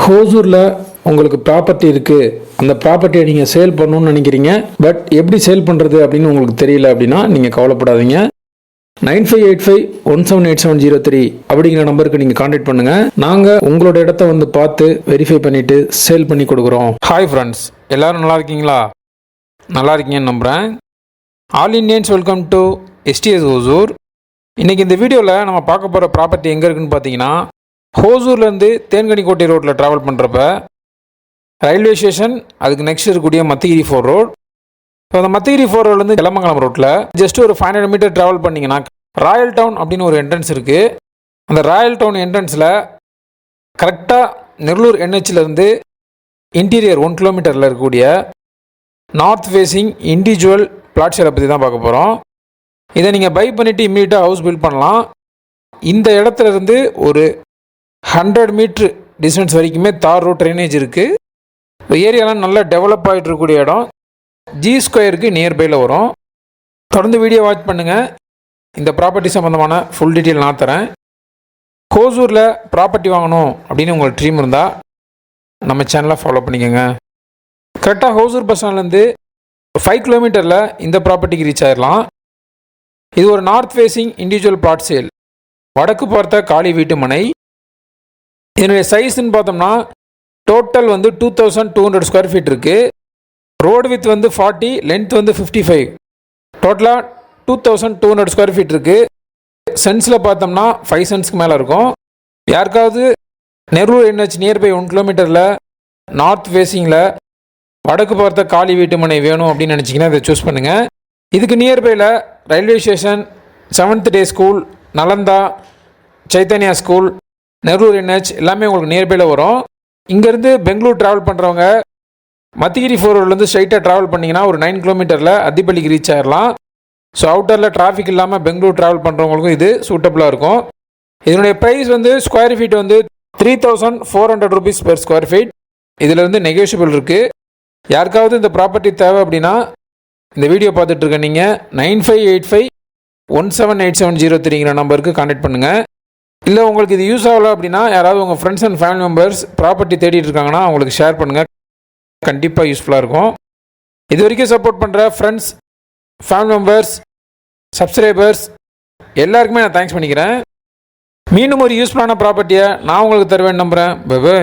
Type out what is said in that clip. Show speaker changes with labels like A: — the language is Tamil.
A: ஹோசூரில் உங்களுக்கு ப்ராப்பர்ட்டி இருக்குது, அந்த ப்ராப்பர்ட்டியை நீங்கள் சேல் பண்ணணும்னு நினைக்கிறீங்க, பட் எப்படி சேல் பண்ணுறது அப்படின்னு உங்களுக்கு தெரியல அப்படின்னா நீங்கள் கவலைப்படாதீங்க. 9585178703 அப்படிங்கிற நம்பருக்கு நீங்கள் கான்டாக்ட் பண்ணுங்கள். நாங்கள் உங்களோட இடத்த வந்து பார்த்து வெரிஃபை பண்ணிவிட்டு சேல் பண்ணி கொடுக்குறோம். ஹாய் ஃப்ரெண்ட்ஸ், எல்லோரும் நல்லா இருக்கீங்களா? நல்லா இருக்கீங்கன்னு நம்புகிறேன். All Indians welcome to STS Hosur. இன்றைக்கி இந்த வீடியோவில் நம்ம பார்க்க போகிற ப்ராப்பர்ட்டி எங்கே இருக்குதுன்னு பார்த்தீங்கன்னா, ஹோசூர்லேருந்து தேன்கனிக்கோட்டை ரோட்டில் ட்ராவல் பண்ணுறப்ப ரயில்வே ஸ்டேஷன், அதுக்கு நெக்ஸ்ட் இருக்கக்கூடிய மத்திகிரி 4 ரோட். ஸோ அந்த மத்திகிரி 4 ரோட்லேருந்து கிளமங்கலம் ரோட்டில் ஜஸ்ட் ஒரு 500 மீட்டர் ட்ராவல் பண்ணிங்கன்னா ராயல் டவுன் அப்படின்னு ஒரு என்ட்ரன்ஸ் இருக்குது. அந்த ராயல் டவுன் என்ட்ரன்ஸில் கரெக்டாக நெல்லூர் NHலேருந்து இன்டீரியர் 1 கிலோமீட்டரில் இருக்கக்கூடிய நார்த் ஃபேஸிங் இண்டிவிஜுவல் பிளாட் ஷேரை பற்றி தான் பார்க்க போகிறோம். இதை நீங்கள் பை பண்ணிவிட்டு இம்மீடியட்டாக ஹவுஸ் பில்ட் பண்ணலாம். இந்த இடத்துல இருந்து ஒரு 100 மீட்ரு டிஸ்டன்ஸ் வரைக்குமே தார் ரோட் ட்ரைனேஜ் இருக்குது. ஏரியாலாம் நல்லா டெவலப் ஆகிட்டு இருக்கக்கூடிய இடம். G ஸ்கொயருக்கு நியர்பையில் வரும். தொடர்ந்து வீடியோ வாட்ச் பண்ணுங்கள். இந்த ப்ராப்பர்ட்டி சம்மந்தமான ஃபுல் டீட்டெயில் நான் தரேன். ஹோசூரில் ப்ராப்பர்ட்டி வாங்கணும் அப்படின்னு உங்களுக்கு ட்ரீம் இருந்தால் நம்ம சேனலை ஃபாலோ பண்ணிக்கோங்க. கரெக்டாக ஹோசூர் பஸ் ஸ்டாண்ட்லேருந்து 5 கிலோமீட்டரில் இந்த ப்ராப்பர்ட்டிக்கு ரீச் ஆகிடலாம். இது ஒரு north facing individual plot sale, வடக்கு பார்த்த காலி வீட்டு மனை. இதனுடைய சைஸ்ன்னு பார்த்தோம்னா டோட்டல் வந்து 2200 ஸ்கொயர் ஃபீட் இருக்குது. ரோடு வித் வந்து 40, லென்த் வந்து 55, டோட்டலாக 2200 ஸ்கொயர் ஃபீட் இருக்குது. சென்ஸில் பார்த்தோம்னா 5 சென்ட்ஸ்க்கு மேலே இருக்கும். யாருக்காவது நெல்லூர் NH நியர்பை 1 கிலோமீட்டரில் நார்த் ஃபேஸிங்கில் வடக்கு பார்த்த காலி வீட்டு மனை வேணும் அப்படின்னு நினச்சிங்கன்னா இதை சூஸ் பண்ணுங்கள். இதுக்கு நியர்பையில் railway station, 7th day school, Nalanda, Chaitanya school, Nellore NH எல்லாமே உங்களுக்கு நியர்பையில் வரும். இங்கேருந்து பெங்களூர் ட்ராவல் பண்ணுறவங்க மத்திகிரி 4 ரோட்லேருந்து ஸ்ட்ரைட்டாக ட்ராவல் பண்ணிங்கன்னா ஒரு 9 கிலோமீட்டரில் அத்திப்பள்ளிக்கு ரீச் ஆகிடலாம். ஸோ அவுட்டரில் டிராஃபிக் இல்லாமல் பெங்களூர் ட்ராவல் பண்ணுறவங்களுக்கும் இது சூட்டபுளாக இருக்கும். இதனுடைய ப்ரைஸ் வந்து ஸ்கொயர் ஃபீட் வந்து 3400 ரூபீஸ் பெர் ஸ்கொயர் ஃபீட். இதில் வந்து நெகோஷியபிள் இருக்குது. யாருக்காவது இந்த ப்ராப்பர்ட்டி தேவை அப்படின்னா இந்த வீடியோ பார்த்துட்ருக்க நீங்கள் 9585178703 நம்பருக்கு கான்டாக்ட் பண்ணுங்கள். இல்லை உங்களுக்கு இது யூஸ் ஆகலை அப்படின்னா யாராவது உங்கள் friends and family members property தேடிட்டு இருக்காங்கன்னா அவங்களுக்கு ஷேர் பண்ணுங்கள். கண்டிப்பாக யூஸ்ஃபுல்லாக இருக்கும். இது வரைக்கும் சப்போர்ட் பண்ணுற ஃப்ரெண்ட்ஸ், ஃபேமிலி மெம்பர்ஸ், சப்ஸ்கிரைபர்ஸ் எல்லாருக்குமே நான் தேங்க்ஸ் பண்ணிக்கிறேன். மீண்டும் ஒரு யூஸ்ஃபுல்லான ப்ராப்பர்ட்டியை நான் உங்களுக்கு தருவேன் நம்புகிறேன். பை.